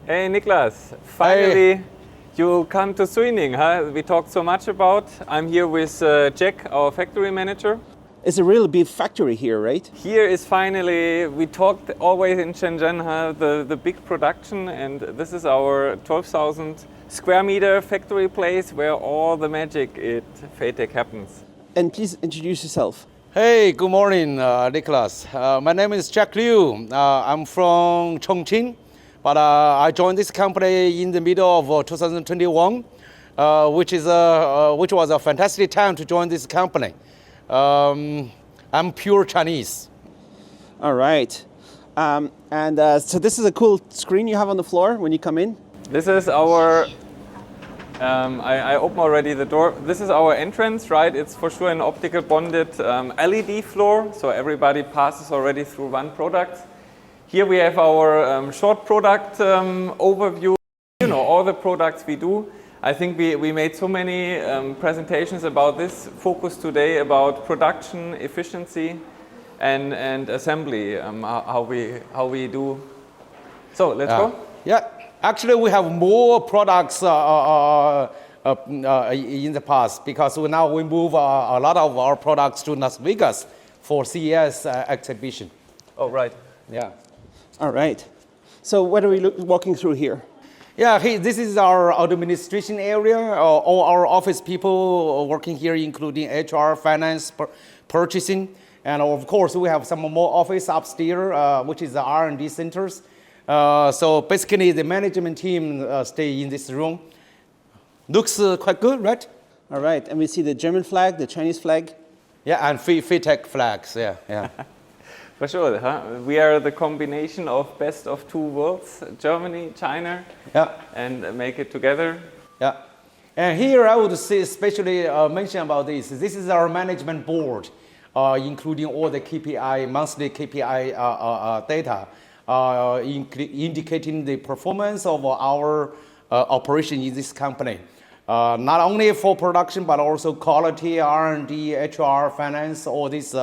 Hey Niklas, finally you come to Suining, huh? We talked so much about. I'm here with Jack, our factory manager. It's a real beef factory here, right? Here is finally, we talked always in Shenzhen, huh? The big production, and this is our 12,000 square meter factory place where all the magic at faytech happens. And please introduce yourself. Hey, good morning, Nicholas. My name is Jack Liu. I'm from Chongqing, but I joined this company in the middle of 2021, which was a fantastic time to join this company. I'm pure Chinese. All right. So this is a cool screen you have on the floor when you come in. This is our, I open already the door. This is our entrance, right? It's for sure an optical bonded LED floor, so everybody passes already through one product. Here we have our short product overview, all the products we do. I think we made so many presentations about this, focus today about production, efficiency, and assembly, how we do. So let's go. Yeah, actually we have more products in the past because now we move a lot of our products to Las Vegas for CES exhibition. Oh, right. Yeah. All right. So what are we walking through here? Yeah, this is our administration area. All our office people working here, including HR, finance, purchasing, and of course we have some more office upstairs, which is the R&D centers. So basically, the management team stay in this room. Looks quite good, right? All right, and we see the German flag, the Chinese flag. Yeah, and faytech flags. Yeah. For sure, huh? We are the combination of best of two worlds, Germany, China, and make it together. Yeah, and here I would say especially mention about this. This is our management board, including all the KPI, monthly KPI data, indicating the performance of our operation in this company. Not only for production, but also quality, R&D, HR, finance, all these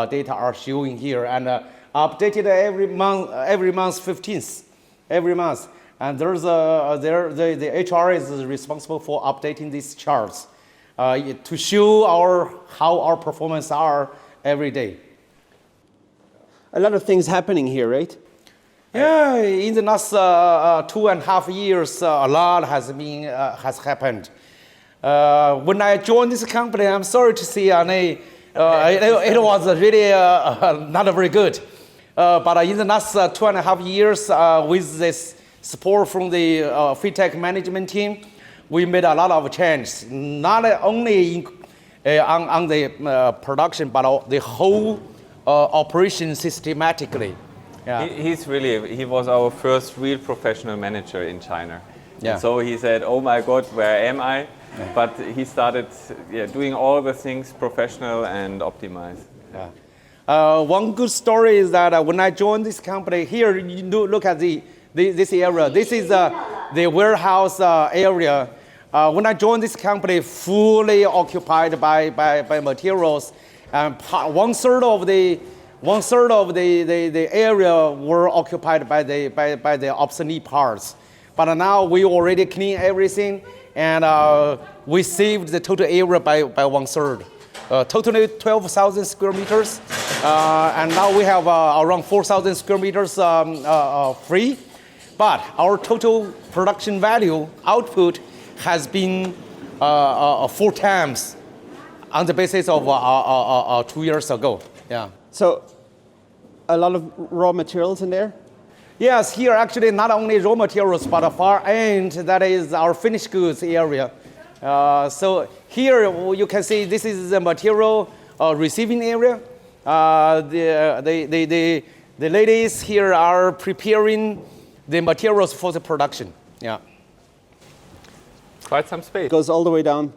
data are showing here and updated every month 15th, every month. And there's the HR is responsible for updating these charts to show how our performance are every day. A lot of things happening here, right? Yeah, in the last 2.5 years, a lot has happened. When I joined this company, I'm sorry to see, Arne, it was really not very good. But in the last 2.5 years, with this support from the faytech management team, we made a lot of changes, not only on the production, but the whole operation systematically. Yeah. He was our first real professional manager in China. Yeah. And so he said, oh my God, where am I? Yeah. But he started doing all the things professional and optimized. Yeah. One good story is that when I joined this company, here you look at this area. This is the warehouse area. When I joined this company, fully occupied by materials, and one third of the area were occupied by the obsolete parts. But now we already clean everything, and we saved the total area by 1/3. Totally 12,000 square meters, and now we have around 4,000 square meters free. But our total production value output has been 4 times on the basis of 2 years ago. Yeah. So a lot of raw materials in there? Yes, here actually not only raw materials, but far end, that is our finished goods area. So here you can see this is the material receiving area. The ladies here are preparing the materials for the production. Yeah. Quite some space. Goes all the way down.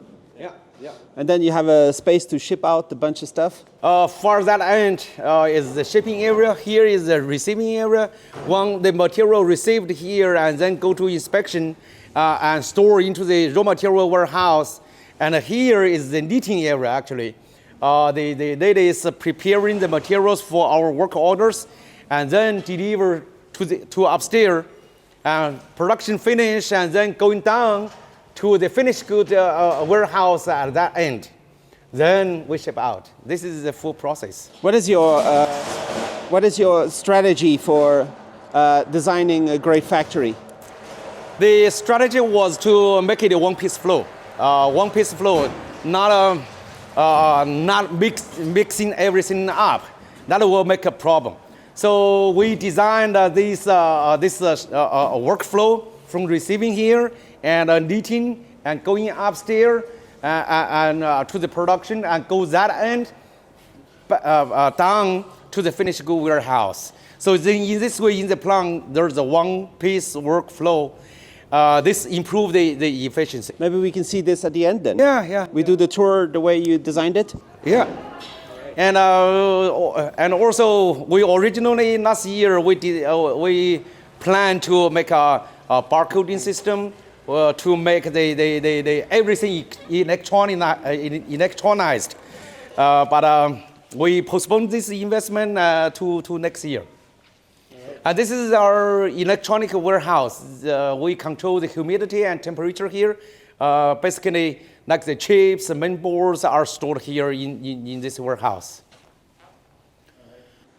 Yeah. And then you have a space to ship out a bunch of stuff? For that end is the shipping area. Here is the receiving area. The material received here and then go to inspection and store into the raw material warehouse. And here is the knitting area actually. The lady is preparing the materials for our work orders and then deliver to upstairs and production finish, and then going down to the finished good warehouse at that end. Then we ship out. This is the full process. What is your strategy for designing a great factory? The strategy was to make it a one-piece flow. One-piece flow, not mixing everything up. That will make a problem. So we designed this workflow from receiving here and knitting and going upstairs and to the production and go that end down to the finished good warehouse. So then in this way, in the plant, there's a one-piece workflow. This improves the efficiency. Maybe we can see this at the end then. Yeah. We do the tour the way you designed it? Yeah. And also, we originally last year we planned to make a barcoding system to make the everything electronized. But we postponed this investment to next year. And this is our electronic warehouse. We control the humidity and temperature here. Basically, like the chips, the main boards are stored here in this warehouse.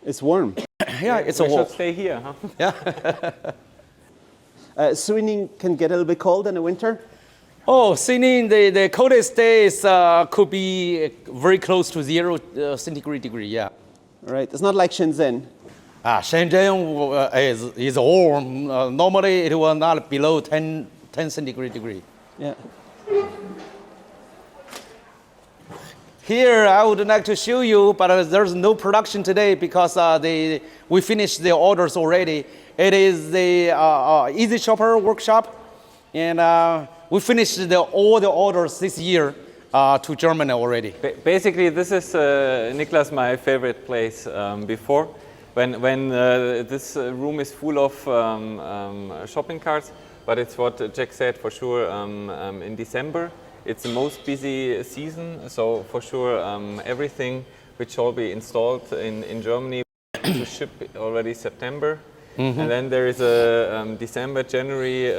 It's warm. Yeah, it's we a warm. should stay here, huh? Yeah. Suining can get a little bit cold in the winter? Oh, Suining, the coldest days could be very close to 0 centigrade degree, yeah. All right, it's not like Shenzhen. Shenzhen is warm. Normally, it will not below 10 centigrade degree. Yeah. Here, I would like to show you, but there's no production today because we finished the orders already. It is the Easy Shopper workshop, and we finished all the orders this year to Germany already. Basically, this is, Niklas, my favorite place before. When this room is full of shopping carts, but it's what Jack said for sure in December. It's the most busy season, so for sure everything which shall be installed in Germany to ship already September. Mm-hmm. And then there is a December, January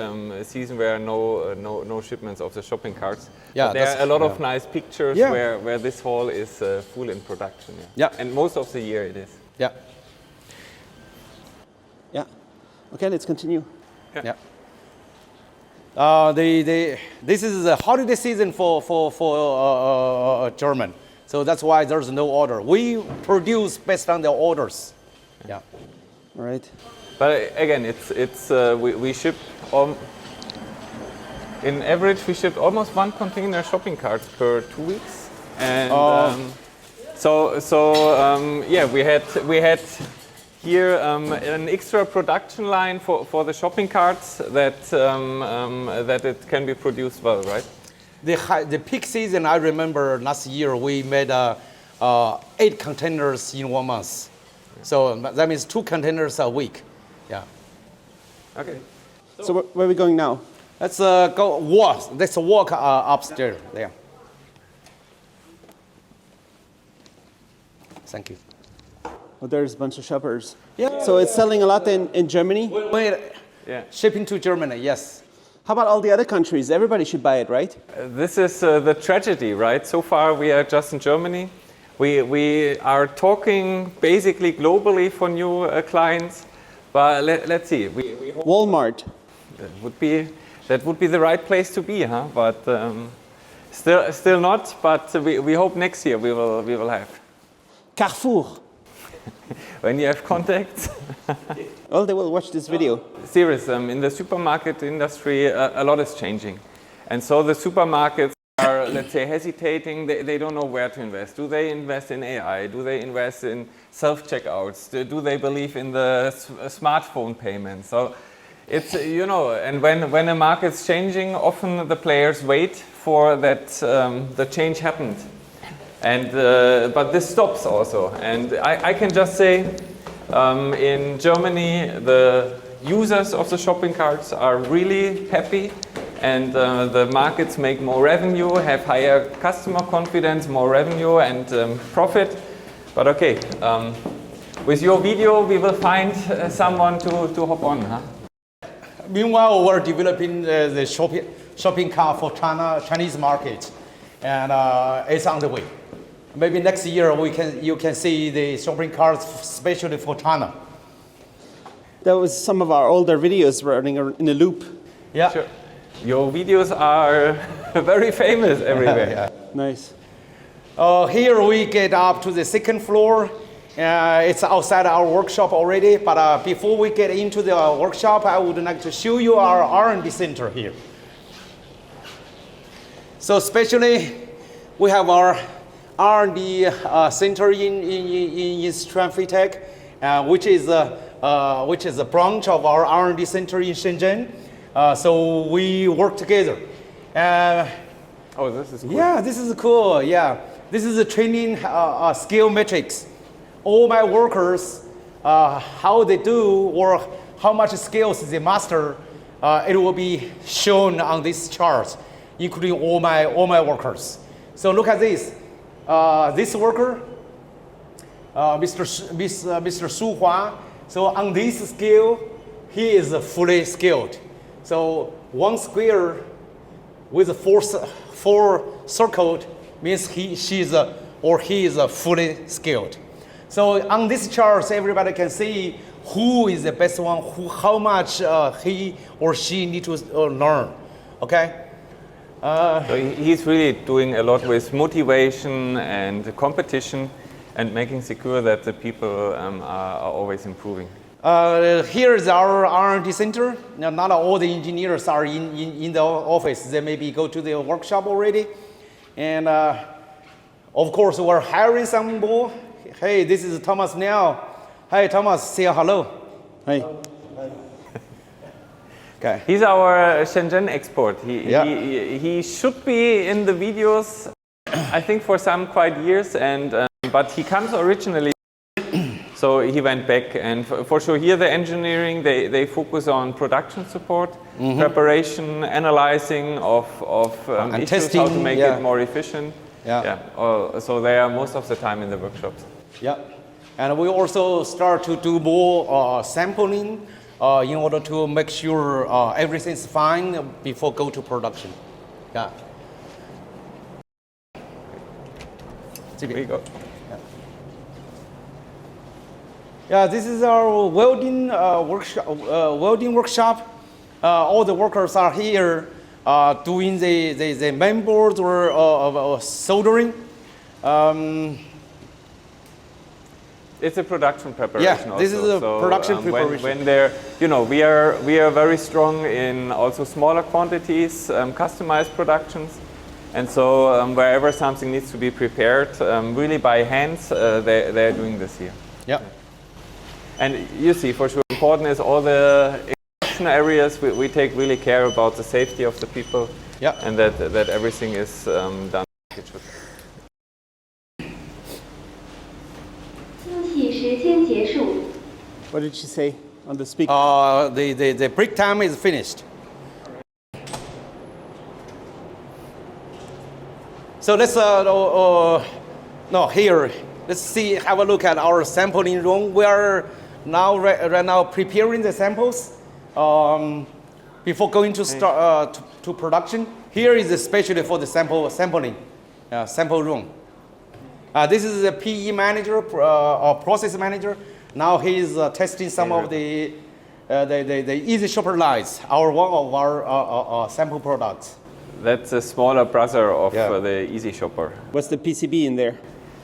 season where no shipments of the shopping carts. Yeah, but there are a lot of nice pictures where this hall is full in production. Yeah. And most of the year it is. Yeah. Yeah. Okay, let's continue. Yeah. This is the holiday season for German, so that's why there's no order. We produce based on the orders. Yeah. All right. But again, we ship in average we ship almost 1 container shopping carts per 2 weeks, and we had here an extra production line for the shopping carts that it can be produced well, right? The peak season, I remember last year we made 8 containers in 1 month. So that means 2 containers a week. Yeah. Okay. So where are we going now? Let's go walk. Let's walk upstairs there. Thank you. Oh, there's a bunch of shoppers. Yeah. So it's selling a lot in Germany? Shipping to Germany, yes. How about all the other countries? Everybody should buy it, right? This is the tragedy, right? So far we are just in Germany. We are talking basically globally for new clients, but let's see. We hope Walmart. That would be the right place to be, huh? But still not. But we hope next year we will have. Carrefour. When you have contacts. Well, they will watch this video. Serious, in the supermarket industry, a lot is changing. And so the supermarkets are, let's say, hesitating. They don't know where to invest. Do they invest in AI? Do they invest in self-checkouts? Do they believe in the smartphone payments? So it's, and when a market's changing, often the players wait for that the change happened. And but this stops also, and I can just say in Germany the users of the shopping carts are really happy, and the markets make more revenue, have higher customer confidence, more revenue and profit. But okay, with your video we will find someone to hop on, huh? Meanwhile, we're developing the shopping cart for Chinese market, and it's on the way. Maybe next year you can see the shopping carts especially for China. That was some of our older videos running in a loop. Yeah. Sure. Your videos are very famous everywhere. Yeah. Nice. Here we get up to the second floor. It's outside our workshop already, but before we get into the workshop, I would like to show you our R&D center here. So especially, we have our R&D center in faytech, which is a branch of our R&D center in Shenzhen. So we work together. Oh, this is cool. Yeah, this is cool. Yeah, this is a training skill metrics. All my workers, how they do or how much skills they master, it will be shown on this chart, including all my workers. So look at this. This worker, Mr. Su Hua. So on this skill, he is fully skilled. So one square with four circled means he is fully skilled. So on this chart, everybody can see who is the best one, how much he or she need to learn. Okay. So he's really doing a lot with motivation and competition and making secure that the people are always improving. Here is our R&D center. Now, not all the engineers are in the office. They maybe go to the workshop already. And of course, we're hiring some more. Hey, this is Thomas now. Hi, Thomas, say hello. Hi. Okay. He's our Shenzhen expert. He should be in the videos, I think, for some quite years, and but he comes originally. So he went back, and for sure here the engineering, they focus on production support, preparation, analyzing of issues, testing, how to make it more efficient. So they are most of the time in the workshops. Yeah, and we also start to do more sampling in order to make sure everything's fine before go to production. Yeah. Here we go. Yeah, this is our welding workshop. All the workers are here doing the main boards or soldering. It's a production preparation. Yeah, this is a production preparation. When they're, we are very strong in also smaller quantities, customized productions, and so wherever something needs to be prepared, really by hands, they're doing this here. Yeah. And you see, for sure, important is all the extraction areas. We take really care about the safety of the people, and that everything is done. What did she say on the speaker? The break time is finished. So let's here. Let's have a look at our sampling room. We are now right now preparing the samples before going to start to production. Here is especially for the sampling sample room. This is a PE manager or process manager. Now he is testing some of the easy shopper lines. One of our sample products. That's a smaller brother of the easy shopper. What's the PCB in there?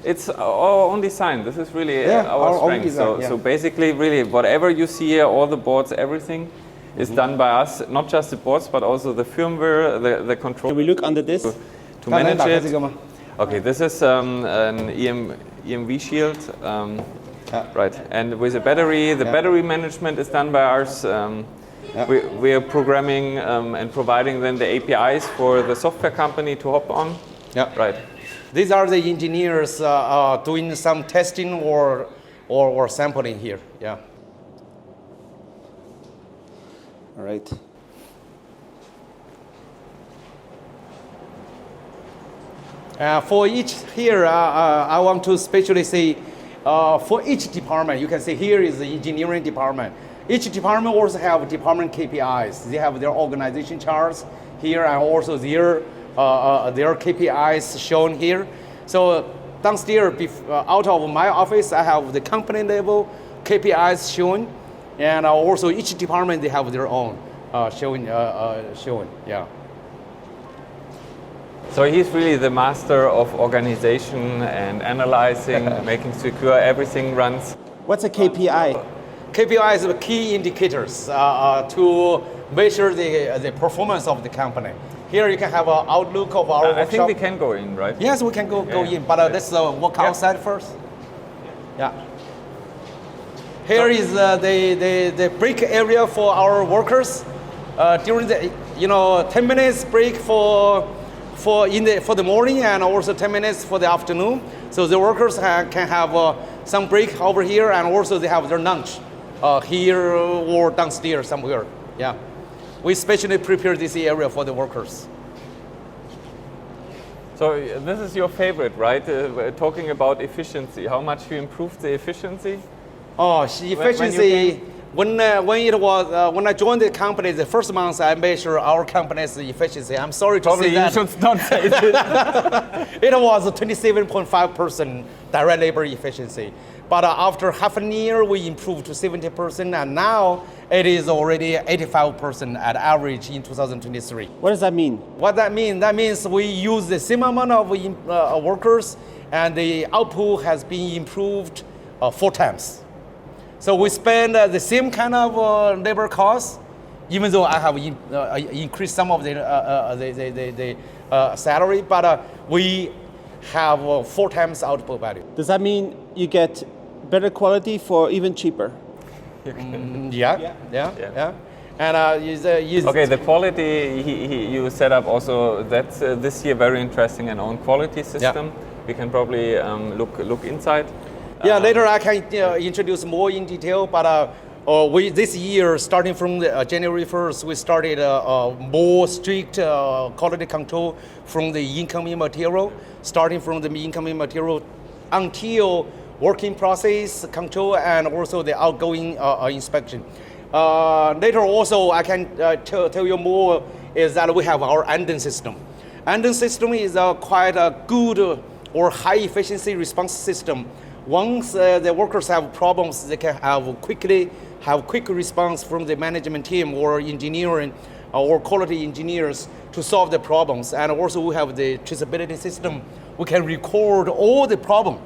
It's our only sign. This is really our strength. Design, so basically, really, whatever you see here, all the boards, everything is done by us. Not just the boards, but also the firmware, the control. Can we look under this? To manage it. Okay, this is an EMV shield. Right, and with a battery, the battery management is done by us. We are programming and providing then the APIs for the software company to hop on. Yeah. Right. These are the engineers doing some testing or sampling here. Yeah. All right. For each here, I want to especially say for each department, you can see here is the engineering department. Each department also have department KPIs. They have their organization charts here and also their KPIs shown here. So downstairs, out of my office, I have the company level KPIs shown, and also each department they have their own showing. Yeah. So he's really the master of organization and analyzing, making secure everything runs. What's a KPI? KPI is the key indicators to measure the performance of the company. Here you can have an outlook of our I think workshop. we can go in, right? Yes, we can go in, but let's walk outside first. Yeah. Here is the break area for our workers. During the 10 minutes break for the morning and also 10 minutes for the afternoon. So the workers can have some break over here, and also they have their lunch here or downstairs somewhere. Yeah. We specially prepare this area for the workers. So this is your favorite, right? Talking about efficiency. How much you improved the efficiency? Oh, efficiency. When I joined the company, the first month I measured our company's efficiency. I'm sorry to Probably say that. you should not say this. It was 27.5% direct labor efficiency. But after half a year, we improved to 70%, and now it is already 85% at average in 2023. What does that mean? What that means? That means we use the same amount of workers, and the output has been improved 4 times. So we spend the same kind of labor costs, even though I have increased some of the salary, but we have 4 times output value. Does that mean you get better quality for even cheaper? Yeah. And Okay, the quality you set up also, that's this year very interesting, an own quality system. Yeah. We can probably look inside. Yeah, later I can introduce more in detail, but we this year, starting from January 1st, we started more strict quality control from the incoming material, starting from the incoming material until working process control and also the outgoing inspection. Later also I can tell you more is that we have our ending system. Ending system is quite a good or high efficiency response system. Once the workers have problems, they can have quick response from the management team or engineering or quality engineers to solve the problems. And also we have the traceability system. We can record all the problem.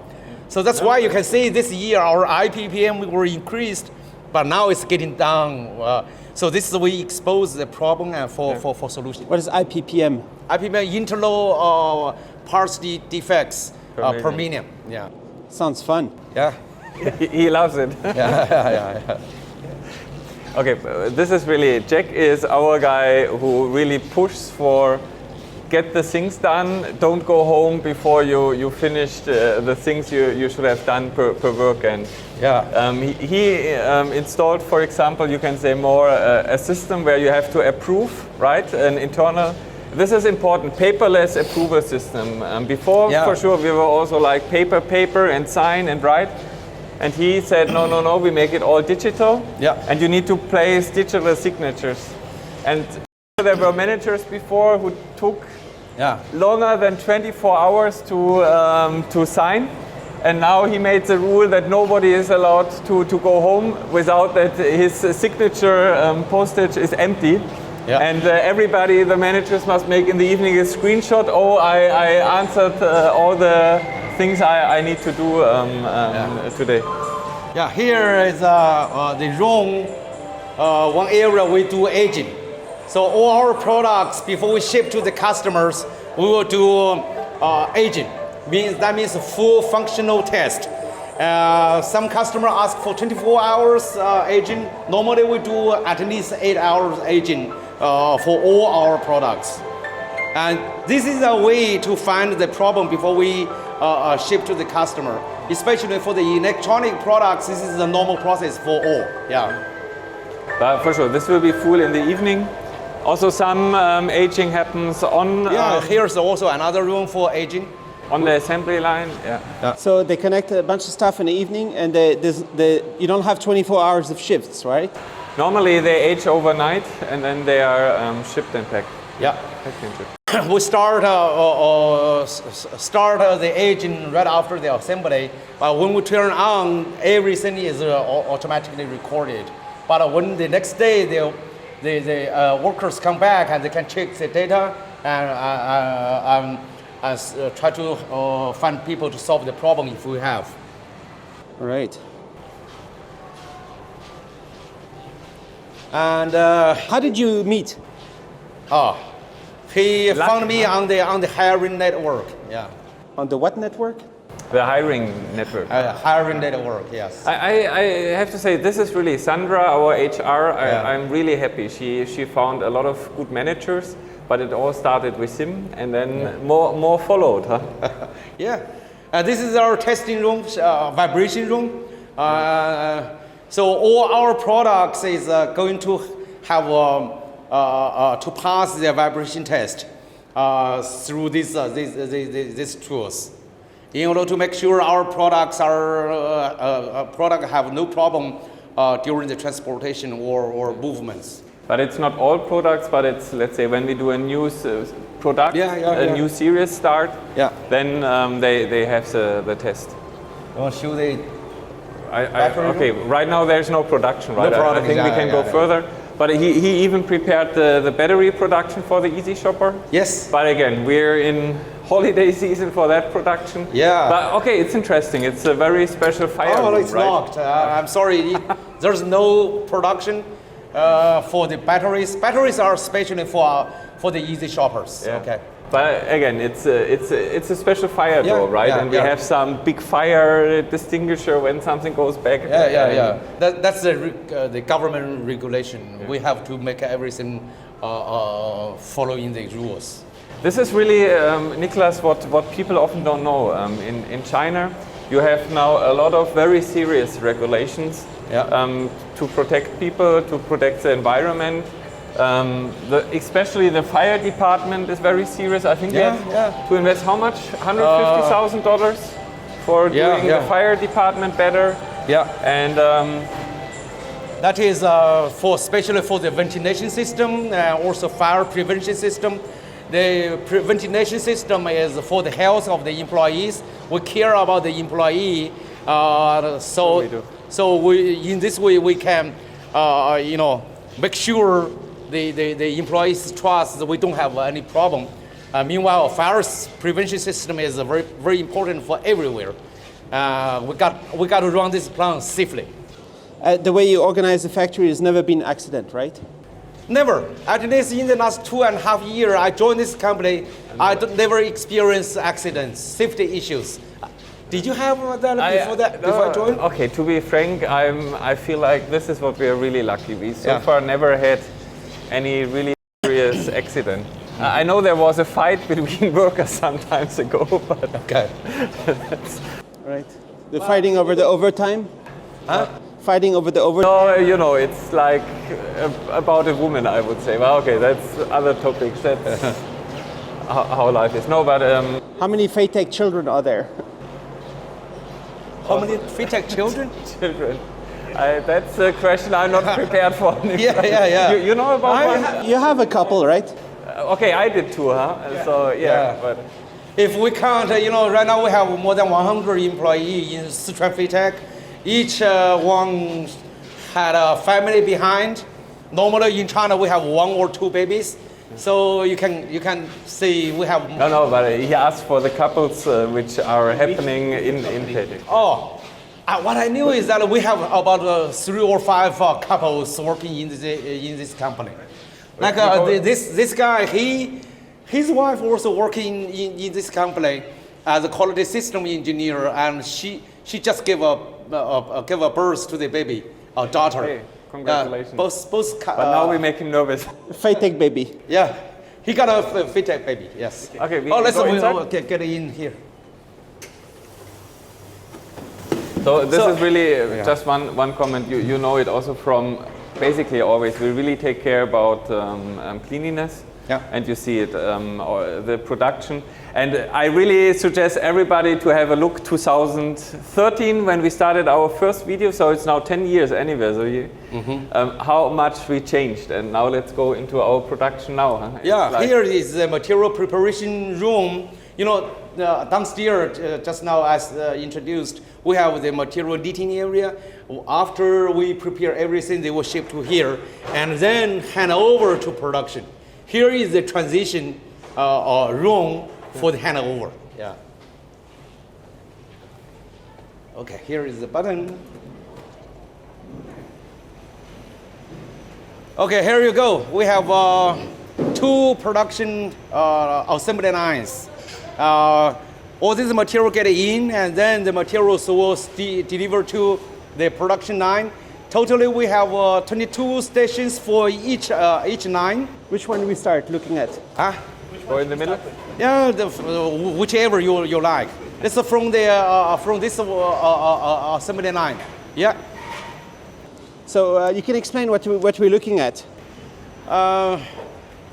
So that's why you can see this year our IPPM were increased, but now it's getting down. So this is we expose the problem for solution. What is IPPM? IPPM, internal parts defects per million. Yeah. Sounds fun. Yeah. He loves it. Yeah. Okay, this is really, Jack is our guy who really pushes for get the things done, don't go home before you finished the things you should have done per weekend. Yeah. He installed, for example, you can say more a system where you have to approve, right? An internal. This is important, paperless approval system. Before, for sure, we were also like paper and sign and write. And he said, no, we make it all digital. Yeah. And you need to place digital signatures. And there were managers before who took longer than 24 hours to sign. And now he made the rule that nobody is allowed to go home without that his signature postage is empty. Yeah. And everybody, the managers must make in the evening a screenshot. Oh, I answered all the things I need to do today. Yeah, here is the room, one area we do aging. So all our products, before we ship to the customers, we will do aging. That means a full functional test. Some customer ask for 24 hours aging. Normally we do at least 8 hours aging for all our products. And this is a way to find the problem before we ship to the customer. Especially for the electronic products, this is the normal process for all. Yeah. But for sure, this will be full in the evening. Also some aging happens on... here's also another room for aging. On the assembly line, yeah. So they connect a bunch of stuff in the evening, and you don't have 24 hours of shifts, right? Normally they age overnight, and then they are shipped and packed. Yeah. Packed and shipped. We start the aging right after the assembly, but when we turn on, everything is automatically recorded. But when the next day the workers come back and they can check the data and try to find people to solve the problem if we have. All right. And how did you meet? He found me on the hiring network. Yeah. On the what network? The hiring network. Hiring network, yes. I have to say, this is really Sandra, our HR. I'm really happy. She found a lot of good managers, but it all started with him, and then more followed. Huh? Yeah. This is our testing room, vibration room. So all our products is going to have to pass the vibration test through these tools, in order to make sure our products have no problem during the transportation or movements. But it's not all products, but it's, let's say, when we do a new product, new series start, then they have the test. You want to show the okay, right now there's no production, right? No product, I think we can go further. But he even prepared the battery production for the Easy Shopper. Yes. But again, we're in holiday season for that production. Yeah. But okay, it's interesting. It's a very special fire room, it's right? not. I'm sorry. There's no production for the batteries. Batteries are especially for the Easy Shoppers. Yeah. Okay. But again, it's a special fire door, right? Yeah, and we have some big fire distinguisher when something goes back. That's the government regulation. We have to make everything following the rules. This is really, Nicholas, what people often don't know. In China, you have now a lot of very serious regulations to protect people, to protect the environment. Especially the fire department is very serious. I think they have to invest how much? $150,000 for doing the fire department better. Yeah. And that is especially for the ventilation system, also fire prevention system. The ventilation system is for the health of the employees. We care about the employee, so we in this way we can, make sure the employees trust that we don't have any problem. Meanwhile, fire prevention system is very, very important for everywhere. We got to run this plant safely. The way you organize the factory has never been an accident, right? Never. At least in the last 2.5 years, I joined this company. I never experienced accidents, safety issues. Did you have that before I joined? Okay, to be frank, I feel like this is what we are really lucky. We so far never had any really serious accident. I know there was a fight between workers some times ago, but okay. Right. The fighting over the overtime? Huh? Fighting over the overtime? No, it's like about a woman, I would say. Well, okay, that's other topics. That's how life is. No, but how many faytech children are there? How many faytech children? Children. That's a question I'm not prepared for. Yeah. You know about one? You have a couple, right? Okay, I did too, huh? So but if we count, right now we have more than 100 employees in Sichuan Faytech. Each one had a family behind. Normally in China we have 1 or 2 babies. So you can see we have. No, but he asked for the couples which are happening in Faytech. What I knew is that we have about 3 or 5 couples working in this company. Like this guy, his wife also working in this company as a quality system engineer, and she just gave a birth to the baby, a daughter. Hey, congratulations. Both. But now we make him nervous. Faytech baby. Yeah, he got a Faytech baby. Yes. Okay. Let's get in here. So this is really just one comment. You know it also from basically always. We really take care about cleanliness. Yeah. and you see it, or the production. And I really suggest everybody to have a look 2013 when we started our first video, so it's now 10 years anyway, so how much we changed. And now let's go into our production now. Huh? Yeah, here is the material preparation room. You know, downstairs, just now as introduced, we have the material knitting area. After we prepare everything, they will ship to here and then hand over to production. Here is the transition room for the handover. Yeah. Okay, here is the button. Okay, here you go. We have 2 production assembly lines. All this material get in, and then the materials will deliver to the production line. Totally, we have 22 stations for each line. Which one do we start looking at? Or in the middle? Yeah, whichever you like. This is from this assembly line. Yeah. So you can explain what we're looking at.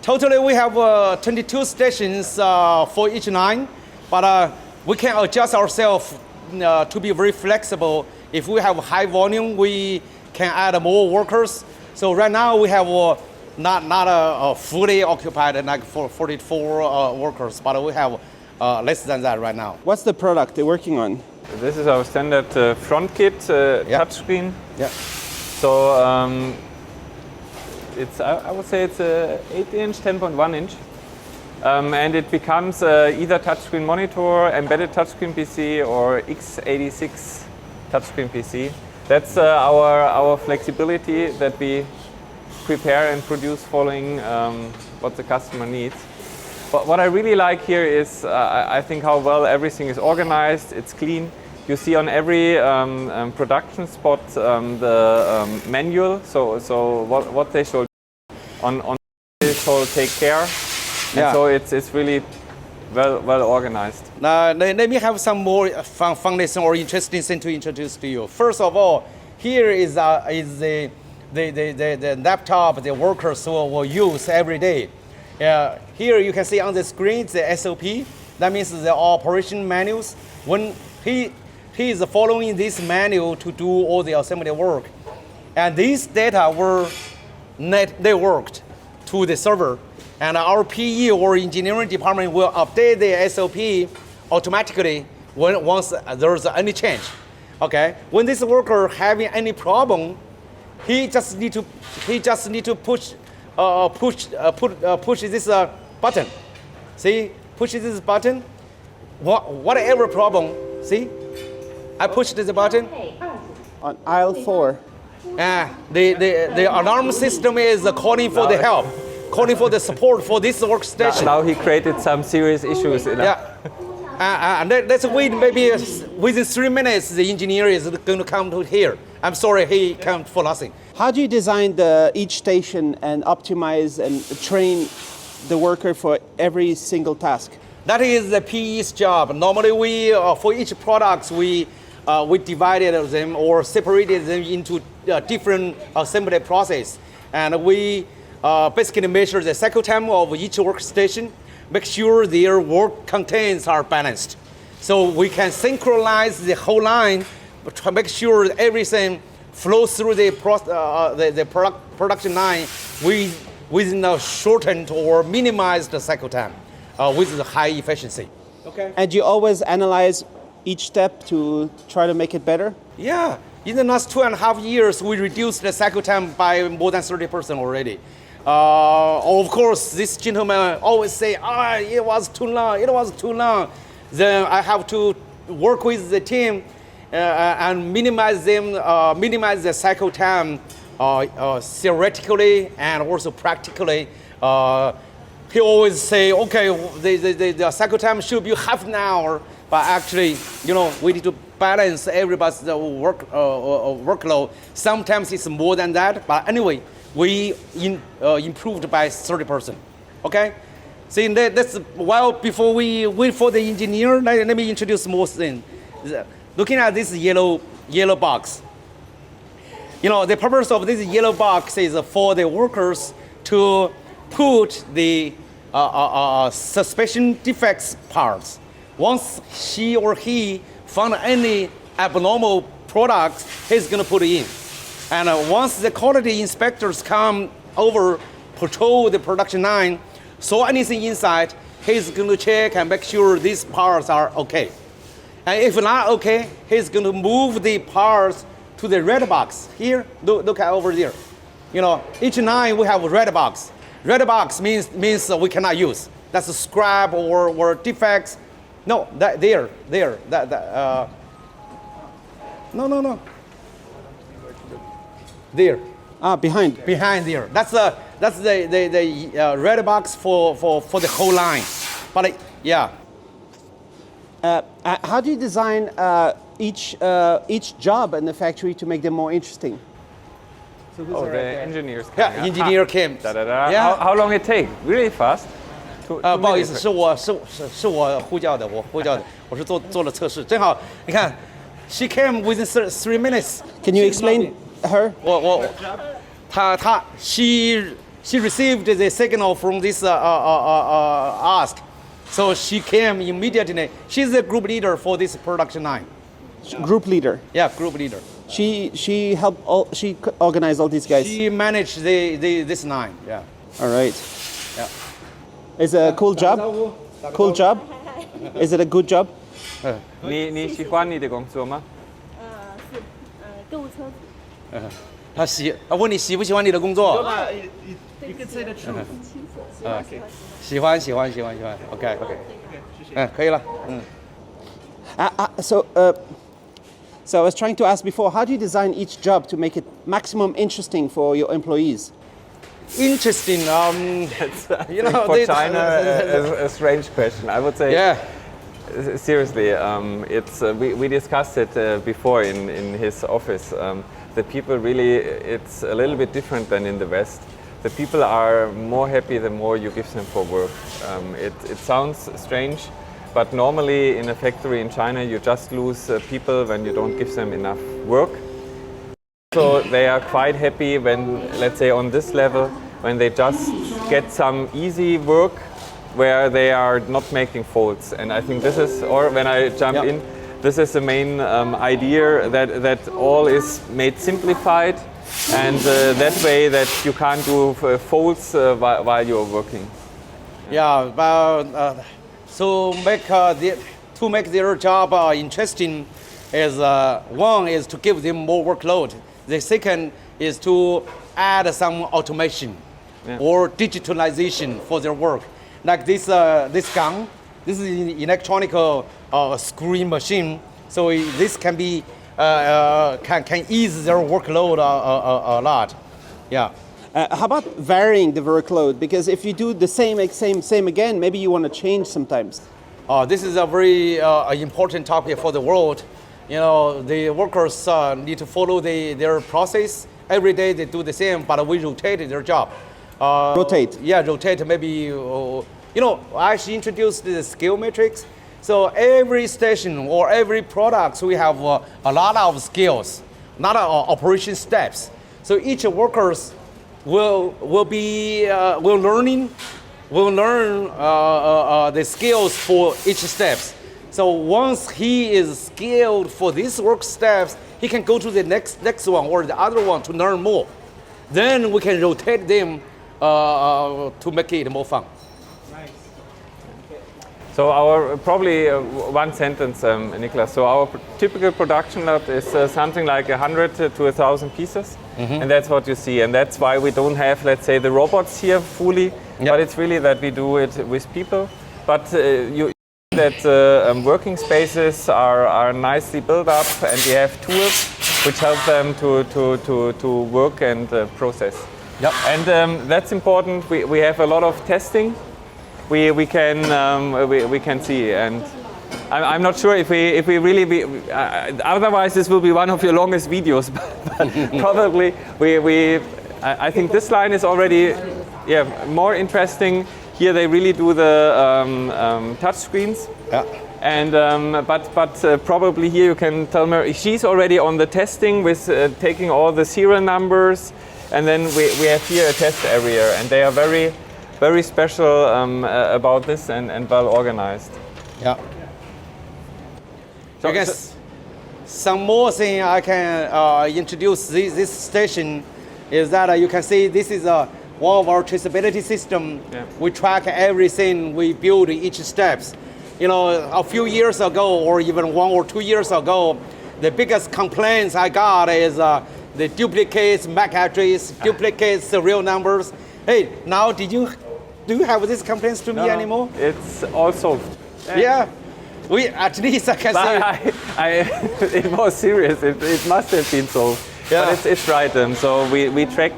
Totally, we have 22 stations for each line, but we can adjust ourselves to be very flexible. If we have high volume, we can add more workers. So right now we have not fully occupied, like for 44 workers, but we have less than that right now. What's the product they're working on? This is our standard front kit touchscreen. Yeah. So I would say it's a 8-inch, 10.1 inch. And it becomes either touchscreen monitor, embedded touchscreen PC, or x86 touchscreen PC. That's our flexibility that we prepare and produce following what the customer needs. But what I really like here is I think how well everything is organized. It's clean. You see on every production spot the manual. So what they should on this whole take care. Yeah. And so it's really well organized. Let me have some more fun or interesting thing to introduce to you. First of all, here is the laptop the workers will use every day. Here you can see on the screen the SOP. That means the operation manuals. When he is following this manual to do all the assembly work, and these data were networked to the server. And our PE or engineering department will update the SOP automatically once there's any change. Okay. When this worker having any problem, he just need to push this button. See, push this button. Whatever problem. See, I pushed this button. On aisle 4. The alarm system is calling for the help. Calling for the support for this workstation. Now he created some serious issues. And let's wait, maybe within 3 minutes the engineer is going to come to here. I'm sorry, he came for nothing. How do you design each station and optimize and train the worker for every single task? That is the PE's job. Normally we, for each product, we divided them or separated them into different assembly process. And we basically measure the cycle time of each workstation, make sure their work contents are balanced. So we can synchronize the whole line to make sure everything flows through the production line within a shortened or minimized cycle time with the high efficiency. Okay. And you always analyze each step to try to make it better? Yeah. In the last 2.5 years, we reduced the cycle time by more than 30% already. Of course, this gentleman always say, it was too long. Then I have to work with the team and minimize the cycle time theoretically and also practically. He always say, okay, the cycle time should be half an hour, but actually, we need to balance everybody's workload. Sometimes it's more than that, but anyway, we improved by 30%. Okay? See, that's while before we wait for the engineer, let me introduce more things. Looking at this yellow box. The purpose of this yellow box is for the workers to put the suspension defects parts. Once she or he found any abnormal products, he's going to put it in. And once the quality inspectors come over, patrol the production line, saw anything inside, he's going to check and make sure these parts are okay. And if not okay, he's going to move the parts to the red box. Here, look at over there. You know, each line we have a red box. Red box means we cannot use. That's a scrap or defects. No, that there. No. There. Behind. Behind there. That's the red box for the whole line. But yeah. How do you design each job in the factory to make them more interesting? So Oh, the engineers came. Yeah, engineer came. Yeah. How long it take? Really fast? 不好意思，是我呼叫的，我是做了测试，正好你看 ，she came within 3 minutes. Can you explain her? She received the signal from this ask, so she came immediately. She's the group leader for this production line. Group leader. Yeah, group leader. She helped she organized all these guys. She managed this line. Yeah. All right. Yeah. It's a cool job. Cool job. Is it a good job? 你喜欢你的工作吗？是购物车子。他问你喜不喜欢你的工作？ You can say the truth. 喜欢。OK， 可以了。So I was trying to ask before, how do you design each job to make it maximum interesting for your employees? Interesting. You know, for China, a strange question. I would say. Yeah. Seriously, we discussed it before in his office. The people really, it's a little bit different than in the West. The people are more happy the more you give them for work. It sounds strange, but normally in a factory in China you just lose people when you don't give them enough work. So they are quite happy when, let's say on this level, when they just get some easy work where they are not making faults. And I think this is, or when I jump in, this is the main idea that all is made simplified, and that way that you can't do faults while you're working. Yeah, but to make their job interesting is one is to give them more workload. The second is to add some automation or digitalization for their work. Like this gun, this is an electronic screwing machine, so this can be can ease their workload a lot. Yeah. How about varying the workload? Because if you do the same again, maybe you want to change sometimes. This is a very important topic for the world. You know, the workers need to follow their process. Every day they do the same, but we rotate their job. Rotate? Yeah, rotate maybe, you know, I actually introduced the skill matrix. So every station or every product, we have a lot of skills, not operation steps. So each workers will learn the skills for each steps. So once he is skilled for these work steps, he can go to the next one or the other one to learn more. Then we can rotate them to make it more fun. So our, probably one sentence, Nicholas. So our typical production lot is something like 100 to 1,000 pieces. And that's what you see. And that's why we don't have, let's say, the robots here fully, but it's really that we do it with people. But you that working spaces are nicely built up, and we have tools which help them to work and process. Yep. And that's important. We have a lot of testing. We can see, and I'm not sure if we really otherwise this will be one of your longest videos. But probably I think this line is already more interesting. Here they really do the touch screens. Yeah. And but probably here you can tell me she's already on the testing with taking all the serial numbers, and then we have here a test area, and they are very very special about this and well organized. Yeah. So, I guess some more thing I can introduce this station is that you can see this is one of our traceability system. Yeah. We track everything we build each steps. You know, a few years ago or even 1 or 2 years ago, the biggest complaints I got is the duplicates MAC address, duplicates the real numbers. Hey, now do you have these complaints to me anymore? It's all solved. Yeah. We at least I can say. But it was serious. It must have been solved. Yeah. But it's right. So we track.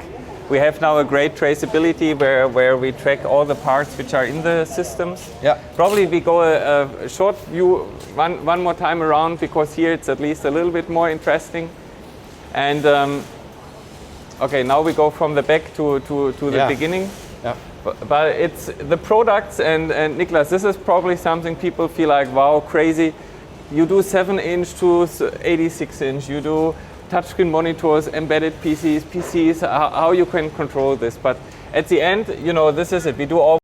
We have now a great traceability where we track all the parts which are in the systems. Yeah. Probably we go a short view one more time around, because here it's at least a little bit more interesting. And okay, now we go from the back to the beginning. Yeah. But it's the products, and Niklas, this is probably something people feel like, wow, crazy. You do 7-inch to 86-inch, you do touchscreen monitors, embedded PCs, how you can control this. But at the end, you know, this is it. We do all.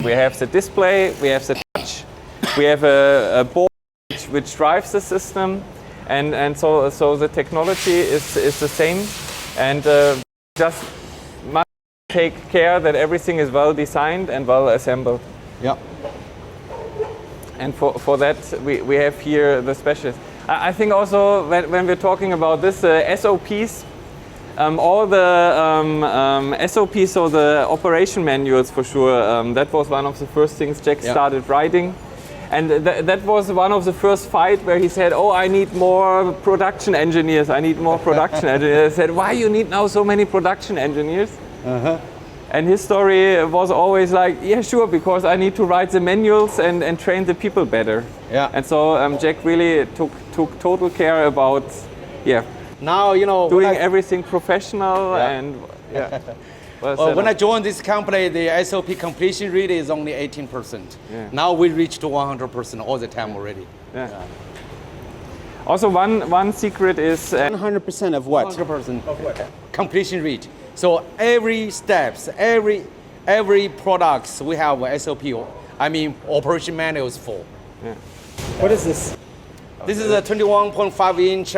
We have the display, we have the touch, we have a board which drives the system, and so the technology is the same, and just must take care that everything is well designed and well assembled. Yeah. And for that, we have here the specialists. I think also when we're talking about this, SOPs, all the SOPs, so the operation manuals for sure, that was one of the first things Jack started writing. And that was one of the first fight where he said, oh, I need more production engineers, I need more production engineers. I said, why you need now so many production engineers? And his story was always like, yeah, sure, because I need to write the manuals and train the people better. Yeah. And so Jack really took total care about, Now, you know, doing everything professional and well, when I joined this company, the SOP completion rate is only 18%. Yeah. Now we reached 100% all the time already. Yeah. Also, one secret is 100% of what? 100% of what? Completion rate. So every steps, every products we have a SOP. I mean, operation manuals for. Yeah. What is this? This is a 21.5-inch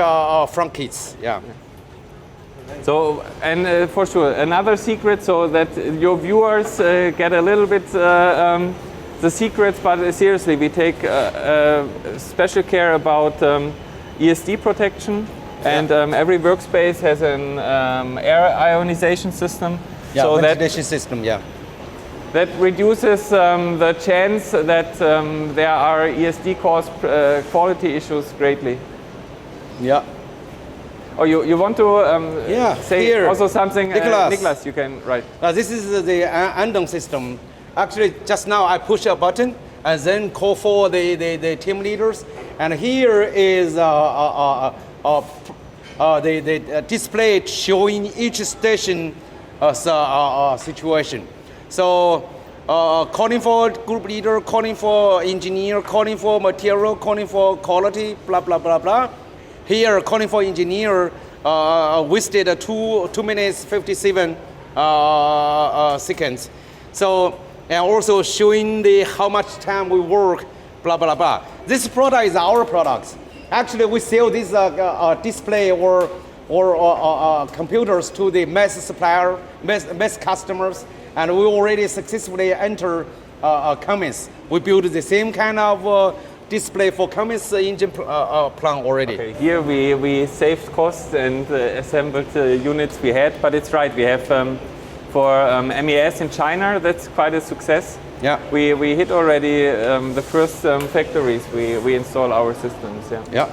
front kits. Yeah. So, and for sure, another secret, so that your viewers get a little bit the secrets, but seriously, we take special care about ESD protection, and every workspace has an air ionization system. Yeah, so ventilation system, yeah. That reduces the chance that there are ESD-caused quality issues greatly. Yeah. Oh, you want to say here. also something, Nicholas, you can write. This is the Andong system. Actually, just now I push a button and then call for the team leaders. And here is the display showing each station situation. So calling for group leader, calling for engineer, calling for material, calling for quality, blah, blah, blah, blah. Here, calling for engineer, wasted 2 minutes 57 seconds. So, and also showing how much time we work, blah, blah, blah. This product is our product. Actually, we sell this display or computers to the mass supplier, mass customers, and we already successfully enter Cummins. We built the same kind of display for Cummins engine plant already. Okay, here we saved costs and assembled the units we had, but it's right, we have for MES in China, that's quite a success. Yeah. We hit already the first factories we install our systems. Yeah.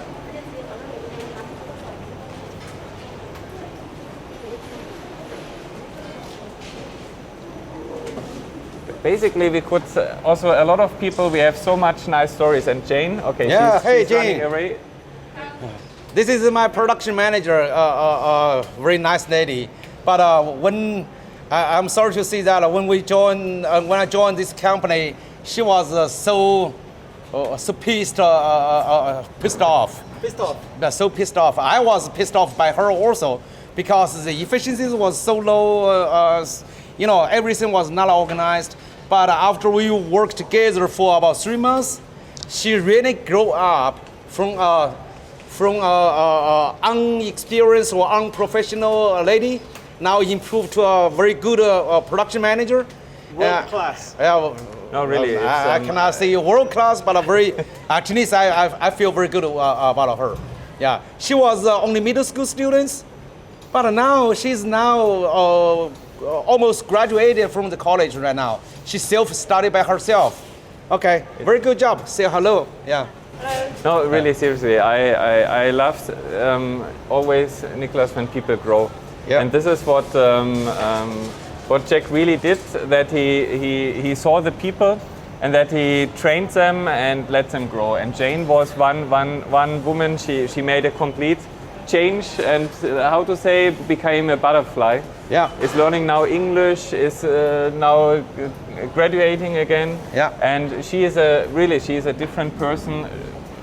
Basically, we could also, a lot of people, we have so much nice stories. And Jane, okay, hey, she's Jane. away. This is my production manager, very nice lady. But I'm sorry to see that when I joined this company, she was so pissed off. Pissed off. Yeah, so pissed off. I was pissed off by her also, because the efficiency was so low. Everything was not organized. But after we worked together for about 3 months, she really grew up from unexperienced or unprofessional lady, now improved to a very good production manager. World class. No, really. I cannot say world class, but a very, at least I feel very good about her. Yeah, she was only middle school students, but now she's almost graduated from the college right now. She self-studied by herself. Okay, very good job. Say hello. Yeah. No, really, seriously. I love always, Nicholas, when people grow. Yeah. And this is what Jack really did, that he saw the people and that he trained them and let them grow. And Jane was one woman, she made a complete change and how to say, became a butterfly. Yeah. Is learning now English, is now graduating again. Yeah. And she is a different person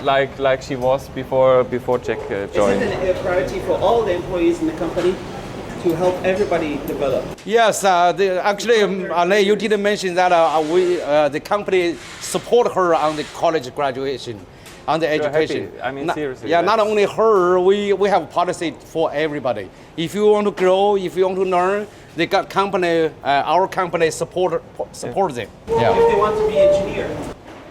like she was before Jack joined. Is it a priority for all the employees in the company to help everybody develop? Yes, actually, Arne, you didn't mention that the company support her on the college graduation, on the education. Happy. I mean, seriously. Yeah, not only her, we have policy for everybody. If you want to grow, if you want to learn, our company support them. Yeah. If they want to be engineer,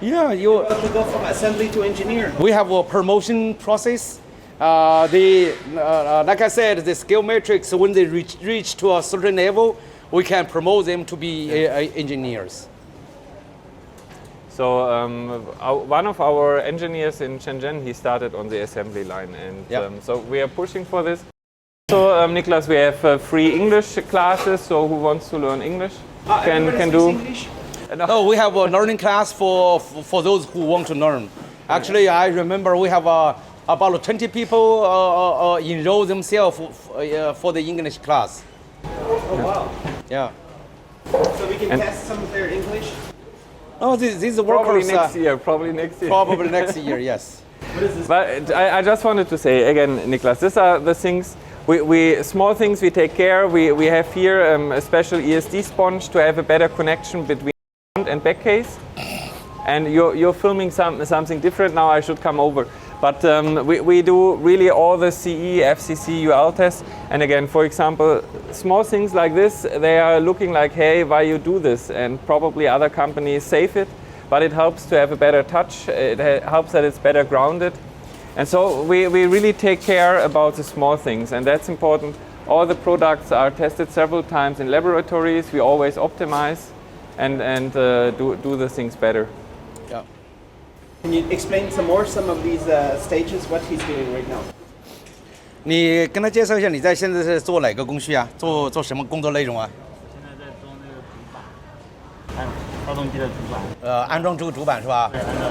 Yeah, to go from assembly to engineer. we have a promotion process. Like I said, the skill matrix, when they reach to a certain level, we can promote them to be engineers. So one of our engineers in Shenzhen, he started on the assembly line, and Yep. so we are pushing for this. So Nicholas, we have free English classes. So who wants to learn English can do. English? No, we have a learning class for those who want to learn. Actually, I remember we have about 20 people enroll themselves for the English class. Oh wow! Yeah. So we can test some of their English. Oh, these Probably workers. next year. Probably next year. Probably next year. Yes. What is this? But I just wanted to say again, Nicholas, these are the things. We small things we take care. We have here a special ESD sponge to have a better connection between front and back case. And you're filming something different now. I should come over. But we do really all the CE, FCC, UL tests. And again, for example, small things like this, they are looking like, hey, why you do this? And probably other companies save it, but it helps to have a better touch. It helps that it's better grounded. And so we really take care about the small things, and that's important. All the products are tested several times in laboratories. We always optimize and do the things better. Yeah. Can you explain some of these stages? What he's doing right now? 你跟他介绍一下，你现在是做哪个工序啊？做什么工作内容啊？现在在装那个主板，发动机的主板。安装这个主板是吧？对，按照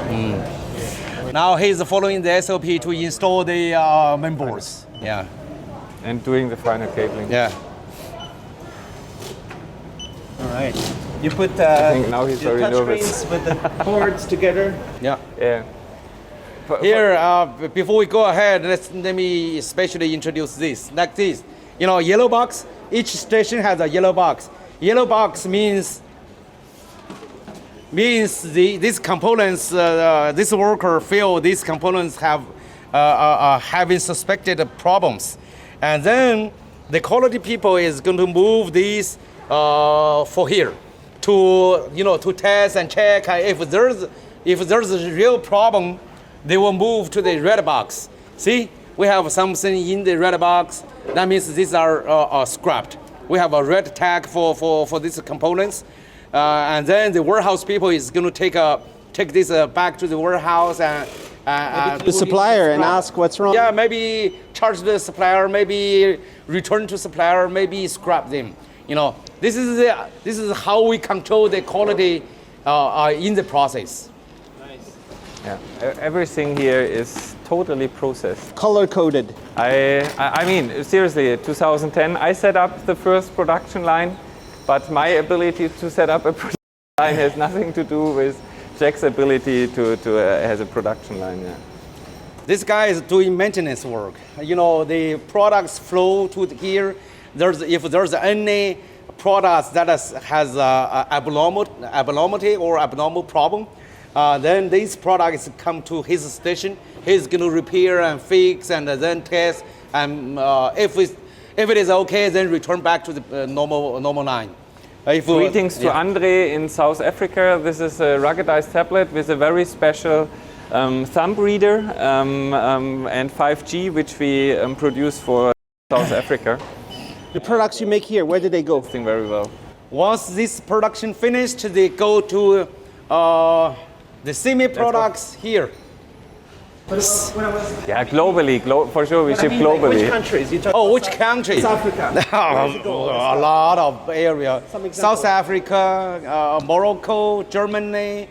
Now he's following the SOP to install the main boards. Yeah. And doing the final cabling. Yeah. All right. You put think now he's your very touch nervous. screens with the boards together. Yeah. Yeah. Here, before we go ahead, let me especially introduce this. Like this, yellow box. Each station has a yellow box. Yellow box means these components. This worker feel these components have having suspected problems, and then the quality people is going to move these for here to test and check. If there's a real problem, they will move to the red box. See, we have something in the red box. That means these are scrapped. We have a red tag for these components, and then the warehouse people is going to take this back to the warehouse and The supplier and ask what's wrong. Yeah, maybe charge the supplier, maybe return to supplier, maybe scrap them. This is how we control the quality in the process. Yeah, everything here is totally processed. Color coded. I mean, seriously, 2010, I set up the first production line, but my ability to set up a production line has nothing to do with Jack's ability to has a production line. Yeah. This guy is doing maintenance work. You know, the products flow to here. If there's any products that has abnormality or abnormal problem, then these products come to his station. He's going to repair and fix and then test. And if it is okay, then return back to the normal line. Greetings to Andre in South Africa. This is a ruggedized tablet with a very special thumb reader and 5G, which we produce for South Africa. The products you make here, where do they go? Doing very well. Once this production finished, they go to the semi-products here. Yeah, globally, for sure we ship globally. Which countries? Which country? South Africa. A lot of area. South Africa, Morocco, Germany,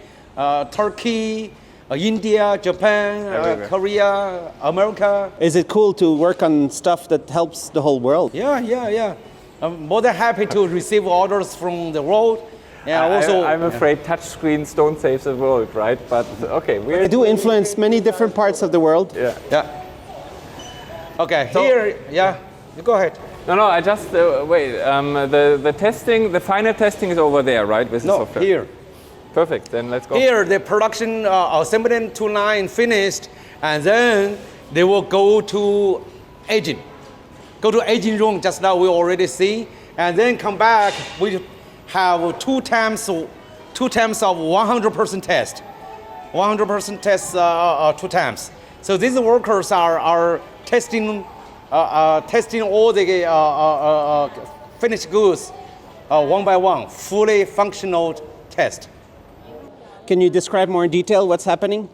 Turkey, India, Japan, Korea, America. Is it cool to work on stuff that helps the whole world? Yeah. I'm more than happy to receive orders from the world. Yeah, I'm afraid touchscreens don't save the world, right? But okay, They do influence many different parts of the world. Yeah. Okay, so, here, you go ahead. No, I just wait. The testing, the final testing is over there, right? With the software. Here. Perfect. Then let's go. Here, the production assembly to line finished, and then they will go to aging. Go to aging room. Just now we already see, and then come back. We have two times of 100% test. 100% test 2 times. So these workers are testing all the finished goods one by one, fully functional test. Can you describe more in detail what's happening?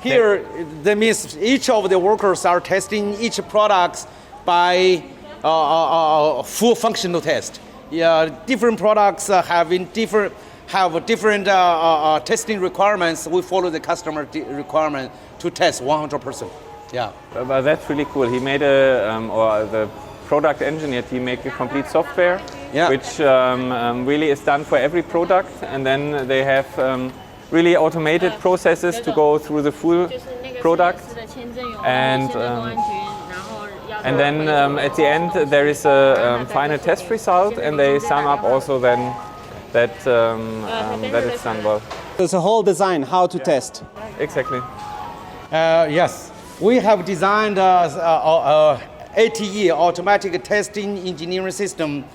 Here, that means each of the workers are testing each product by full functional test. Yeah, different products have different testing requirements. We follow the customer requirement to test 100%. Yeah. But that's really cool. He made or the product engineer team make a complete software, which really is done for every product, and then they have really automated processes to go through the full product, and then at the end there is a final test result, and they sum up also then that it's done well. There's a whole design how to test. Exactly. Yes, we have designed ATE, automatic testing engineering system,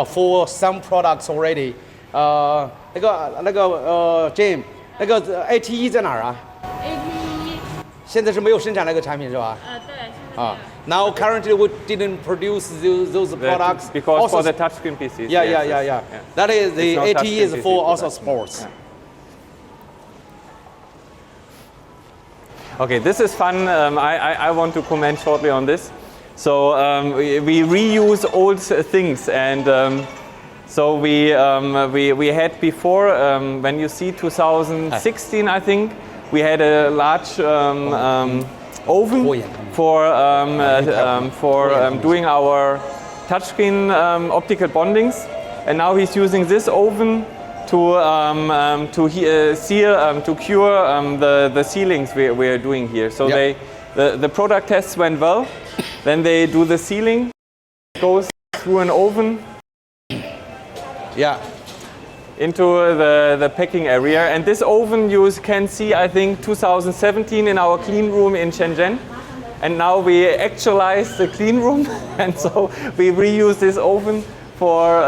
for some products already. 那个 Jim， 那个 ATE 在哪儿啊 ATE 现在是没有生产那个产品是吧？对。Now currently we didn't produce those products because also, for the touchscreen PCs. Yeah. That is the ATE is for also sports. Yeah. Okay, this is fun. I want to comment shortly on this. So we reuse old things, and so we had before, when you see 2016, I think, we had a large oven for doing our touchscreen optical bondings, and now he's using this oven to cure the sealings we are doing here. So the product tests went well. Then they do the sealing, goes through an oven, into the packing area. And this oven you can see, I think, 2017 in our clean room in Shenzhen. And now we actualize the clean room, and so we reuse this oven for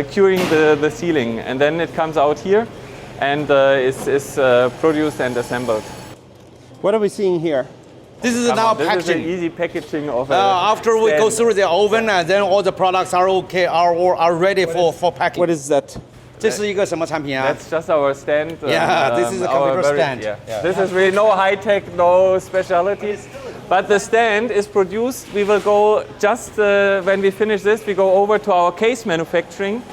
curing the sealing. And then it comes out here and is produced and assembled. What are we seeing here? This is now this packaging. Is an easy packaging of after we go through the oven, and then all the products are okay, are ready for packing. What is that? 这是一个什么产品啊 That's just our stand. This is a computer stand. This is really no high tech, no specialities. But the stand is produced. We will go just when we finish this, we go over to our case manufacturing,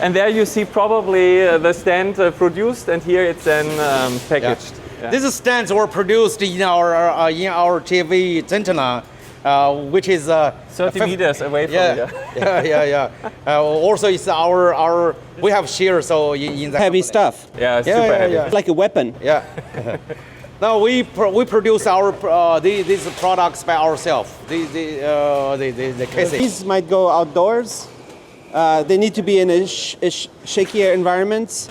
and there you see probably the stand produced, and here it's then packaged. These stands were produced in our JV Zentana, which is 30 meters away from here. Yeah. Also, it's our we have shares so in the Heavy stuff. Yeah, super heavy. Like a weapon. Yeah. No, we produce our these products by ourselves. The cases. These might go outdoors. They need to be in a shakier environments.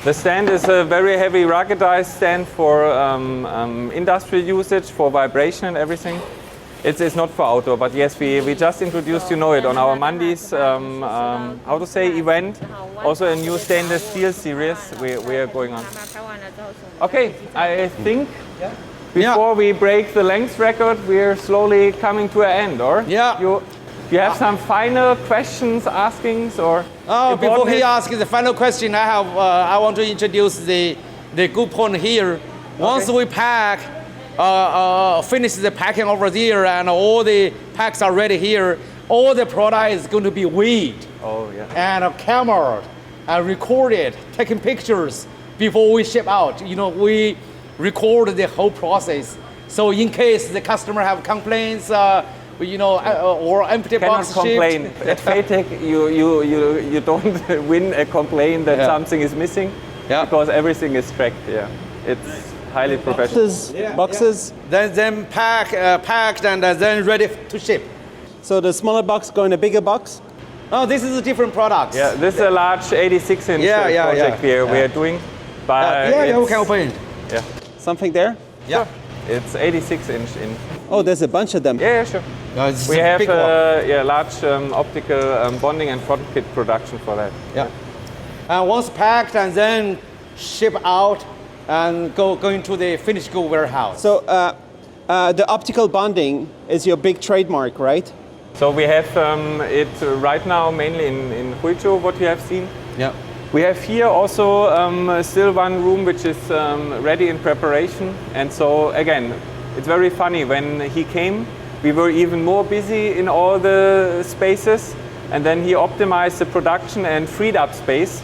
The stand is a very heavy ruggedized stand for industrial usage, for vibration and everything. It's not for outdoor, but yes, we just introduced, you know it, on our Mondays, how to say, event. Also a new stainless steel series we are going on. Okay, I think before we break the length record, we're slowly coming to an end, or? Yeah. You have some final questions, askings, or? Oh, before he asks the final question, I want to introduce the good point here. Once we pack, finish the packing over there, and all the packs are ready here, all the product is going to be weighed. Oh, yeah. And camera, and recorded, taking pictures before we ship out. You know, we record the whole process. So in case the customer have complaints, you know, or empty box Cannot complain. shipped. At faytech, you don't win a complaint that something is missing, because everything is tracked. Yeah, it's highly professional. Boxes. Then packed and then ready to ship. So the smaller box go in a bigger box. Oh, this is a different product. Yeah, this is a large 86-inch project we are doing. But we can open it. Yeah, Something there. Yeah. it's 86-inch in. Oh, there's a bunch of them. Yeah, sure. It's We a have big one. large optical bonding and front kit production for that. Yeah. And once packed and then ship out and going to the finished good warehouse. So the optical bonding is your big trademark, right? So we have it right now mainly in Huizhou, what you have seen. Yeah. We have here also still one room which is ready in preparation. And so again, it's very funny. When he came, we were even more busy in all the spaces. And then he optimized the production and freed up space.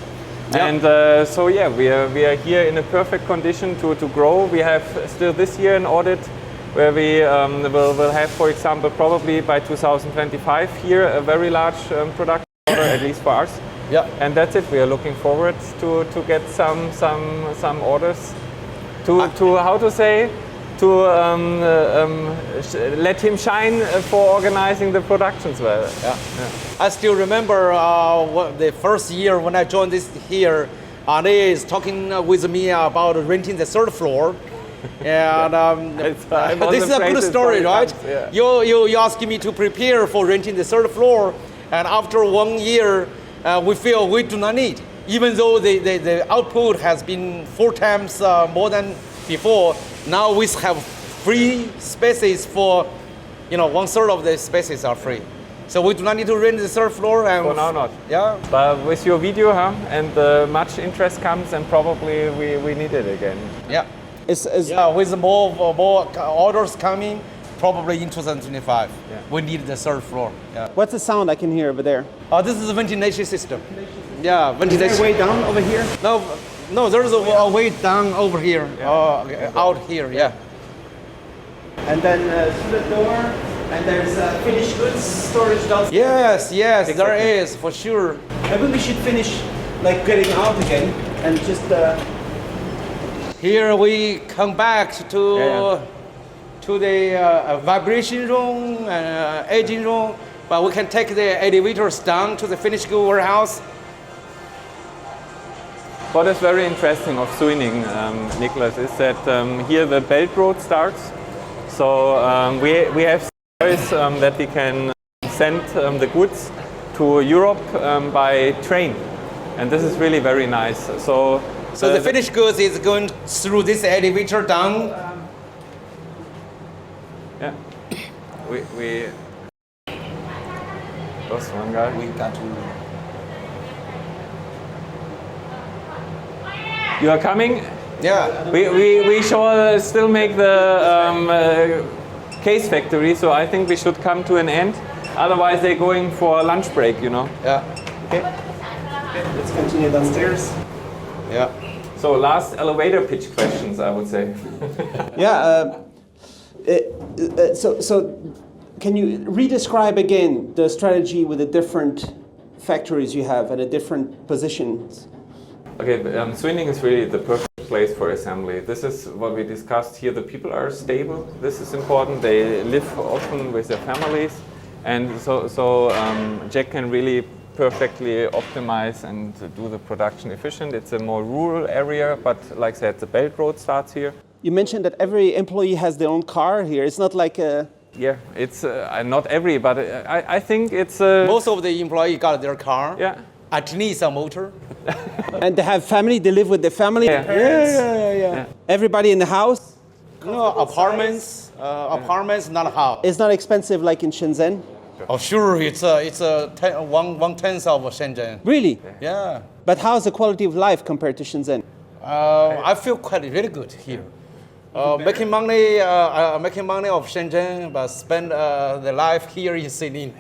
Yeah. And so yeah, we are here in a perfect condition to grow. We have still this year an audit where we will have, for example, probably by 2025 here a very large production order, at least for us. Yeah. And that's it. We are looking forward to get some orders to how to say, to let him shine for organizing the productions well. Yeah. I still remember the first year when I joined this here, Arne is talking with me about renting the third floor. And but this is a good story, right? Yeah. You asking me to prepare for renting the third floor, and after 1 year, we feel we do not need, even though the output has been 4 times more than before. Now we have free spaces for, 1/3 of the spaces are free. So we do not need to rent the third floor. And For now not. Yeah. But with your video, and much interest comes, and probably we need it again. Yeah. Is With more orders coming, probably in 2025, we need the third floor. Yeah. What's the sound I can hear over there? This is a ventilation system. Yeah, ventilation. Way down over here. No, there's a way down over here, out here. Yeah. And then through the door, and there's finished goods storage downstairs. Yes, there is for sure. Maybe we should finish like getting out again and just. Here we come back to the vibration room and aging room, but we can take the elevators down to the finished good warehouse. What is very interesting of Suining, Nicholas, is that here the Belt Road starts. So we have service that we can send the goods to Europe by train, and this is really very nice. So the finished goods is going through this elevator down. Yeah, we lost one guy. We got to. You are coming? Yeah. We shall still make the case factory, so I think we should come to an end. Otherwise, they're going for a lunch break, Yeah. Okay, let's continue downstairs. Yeah. So last elevator pitch questions, I would say. Yeah. So can you re-describe again the strategy with the different factories you have and the different positions? Okay, Suining is really the perfect place for assembly. This is what we discussed here. The people are stable. This is important. They live often with their families. And so Jack can really perfectly optimize and do the production efficient. It's a more rural area, but like I said, the Belt Road starts here. You mentioned that every employee has their own car here. It's not like a... Yeah, it's not every, but I think it's... Most of the employees got their car. Yeah. At least a motor. And they have family, they live with their family? Yeah. Yeah. Everybody in the house? No, apartments, not a house. It's not expensive like in Shenzhen? Oh, sure, it's one tenth of Shenzhen. Really? Yeah. But how's the quality of life compared to Shenzhen? I feel really good here. Making money of Shenzhen, but spend the life here in Suining.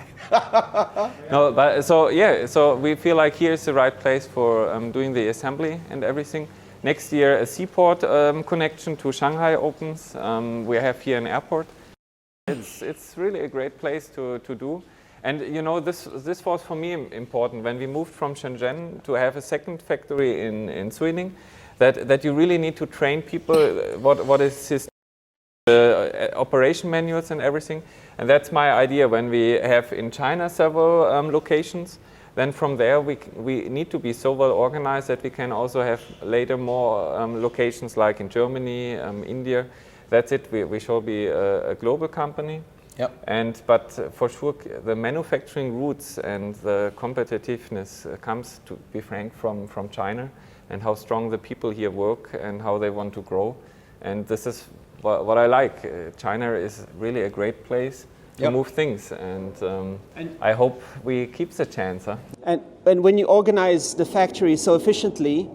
No, but so we feel like here is the right place for doing the assembly and everything. Next year, a seaport connection to Shanghai opens. We have here an airport. It's really a great place to do. And you know, this was for me important when we moved from Shenzhen to have a second factory in Suining, that you really need to train people what is his operation manuals and everything. And that's my idea when we have in China several locations. Then from there we need to be so well organized that we can also have later more locations like in Germany, India. That's it. We shall be a global company. Yep. But for sure, the manufacturing roots and the competitiveness comes, to be frank, from China, and how strong the people here work and how they want to grow. And this is what I like. China is really a great place to move things, and I hope we keep the chance. Huh? And when you organize the factory so efficiently,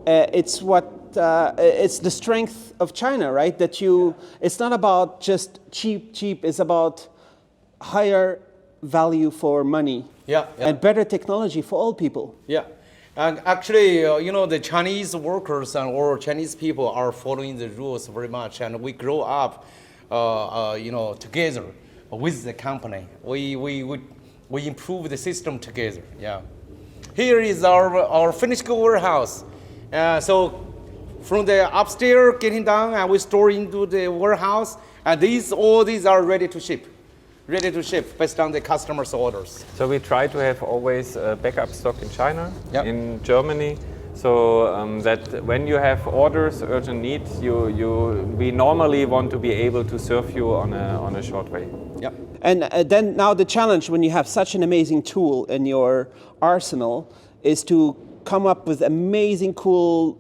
it's the strength of China, right? It's not about just cheap, it's about higher value for money. And better technology for all people. Yeah. And actually, the Chinese workers or Chinese people are following the rules very much, and we grow up, together with the company. We improve the system together. Yeah. Here is our finished good warehouse. So from the upstairs getting down, and we store into the warehouse, and all these are ready to ship based on the customer's orders. So we try to have always backup stock in China, in Germany, so that when you have orders, urgent need, we normally want to be able to serve you on a short way. Yep. And then now the challenge when you have such an amazing tool in your arsenal is to come up with amazing, cool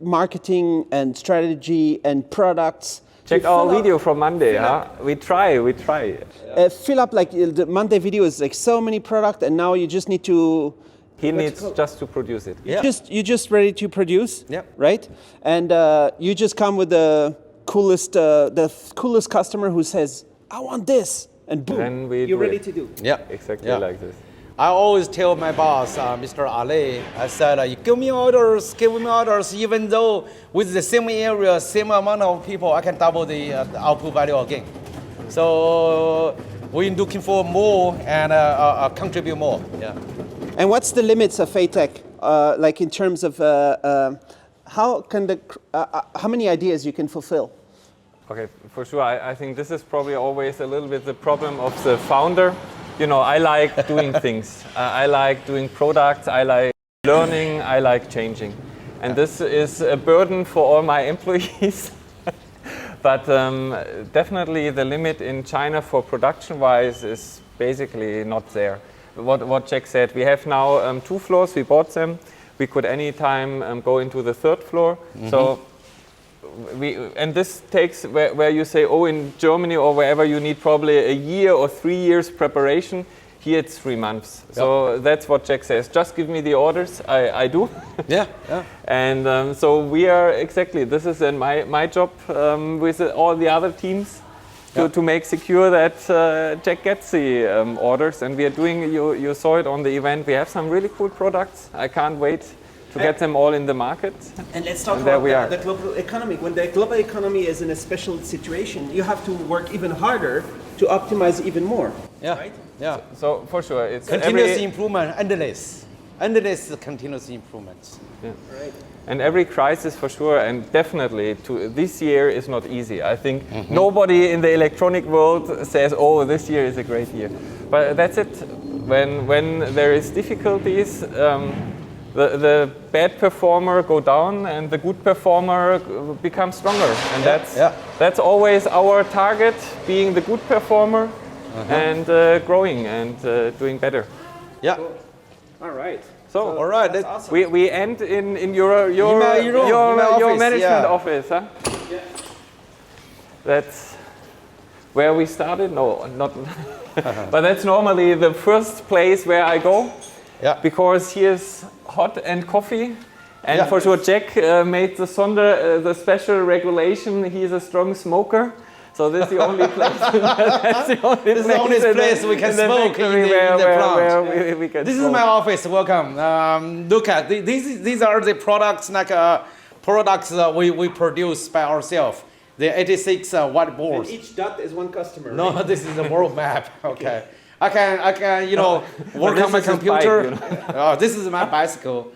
marketing and strategy and products. Check our video from Monday, huh? We try. Fill up, like the Monday video is like so many products, and now you just need to... He needs just to produce it. You're just ready to produce, right? And you just come with the coolest customer who says, I want this, and boom, you're ready to do. Yeah, exactly like this. I always tell my boss, Mr. Arne, I said, you give me orders, even though with the same area, same amount of people, I can double the output value again. So we're looking for more and contribute more. Yeah. And what's the limits of faytech, like in terms of how many ideas you can fulfill? Okay, for sure. I think this is probably always a little bit the problem of the founder. You know, I like doing things. I like doing products. I like learning. I like changing. And this is a burden for all my employees. But definitely the limit in China for production-wise is basically not there. What Jack said, we have now 2 floors. We bought them. We could anytime go into the 3rd floor. Mm-hmm. So and this takes where you say, oh, in Germany or wherever you need probably a year or 3 years preparation. Here it's 3 months. Yep. So that's what Jack says. Just give me the orders. I do. Yeah. And so we are exactly. This is then my job with all the other teams to make secure that Jack gets the orders. And we are doing. You saw it on the event. We have some really cool products. I can't wait to get them all in the market. And let's talk about the global economy. When the global economy is in a special situation, you have to work even harder to optimize even more. Yeah. Right? Yeah. So for sure, it's continuous improvement, endless. And it is continuous improvement. Yeah. And every crisis for sure, and definitely this year is not easy. I think nobody in the electronic world says, oh, this year is a great year. But that's it. When there is difficulties, the bad performer go down and the good performer becomes stronger. And that's always our target, being the good performer and growing and doing better. Yeah. All right. So, All right. That's awesome. we end in your office, management yeah. office, huh? Yeah. That's where we started. No, not. But that's normally the first place where I go. Yeah. Because here's hot and coffee. And Yeah. for sure, Jack made the special regulation. He's a strong smoker. So this is the only place. That's the only This is the only place we can smoke in the plant. Where we can This smoke. is my office. Welcome. Look at these are the products products we produce by ourselves. The 86 whiteboards. And each dot is one customer. No, right? this is a world map. Okay. I can work this on my is his computer. bike, This is my bicycle.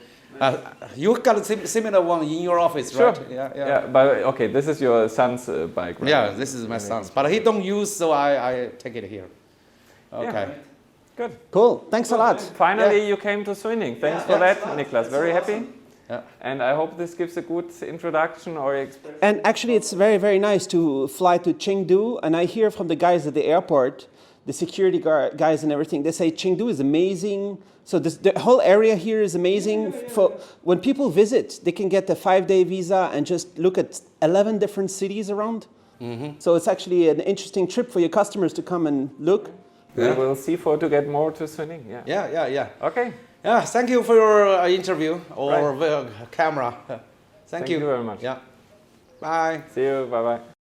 You got a similar one in your office, Sure. right? Yeah. But okay, this is your son's bike, right? Yeah, this is my son's, but he don't use, so I take it here. Okay. Yeah. Good. Cool. Thanks a lot. Finally, you came to Suining. Thanks for that, Niklas. Very happy. Yeah. And I hope this gives a good introduction or experience. And actually, it's very, very nice to fly to Chengdu. And I hear from the guys at the airport, the security guys and everything, they say Chengdu is amazing. So the whole area here is amazing. For when people visit, they can get a 5-day visa and just look at 11 different cities around. So it's actually an interesting trip for your customers to come and look. We will see to get more to Suining. Yeah. Yeah. Okay. Yeah, thank you for your interview or camera. Thank Thank you very much. Yeah. Bye. See you. Bye bye.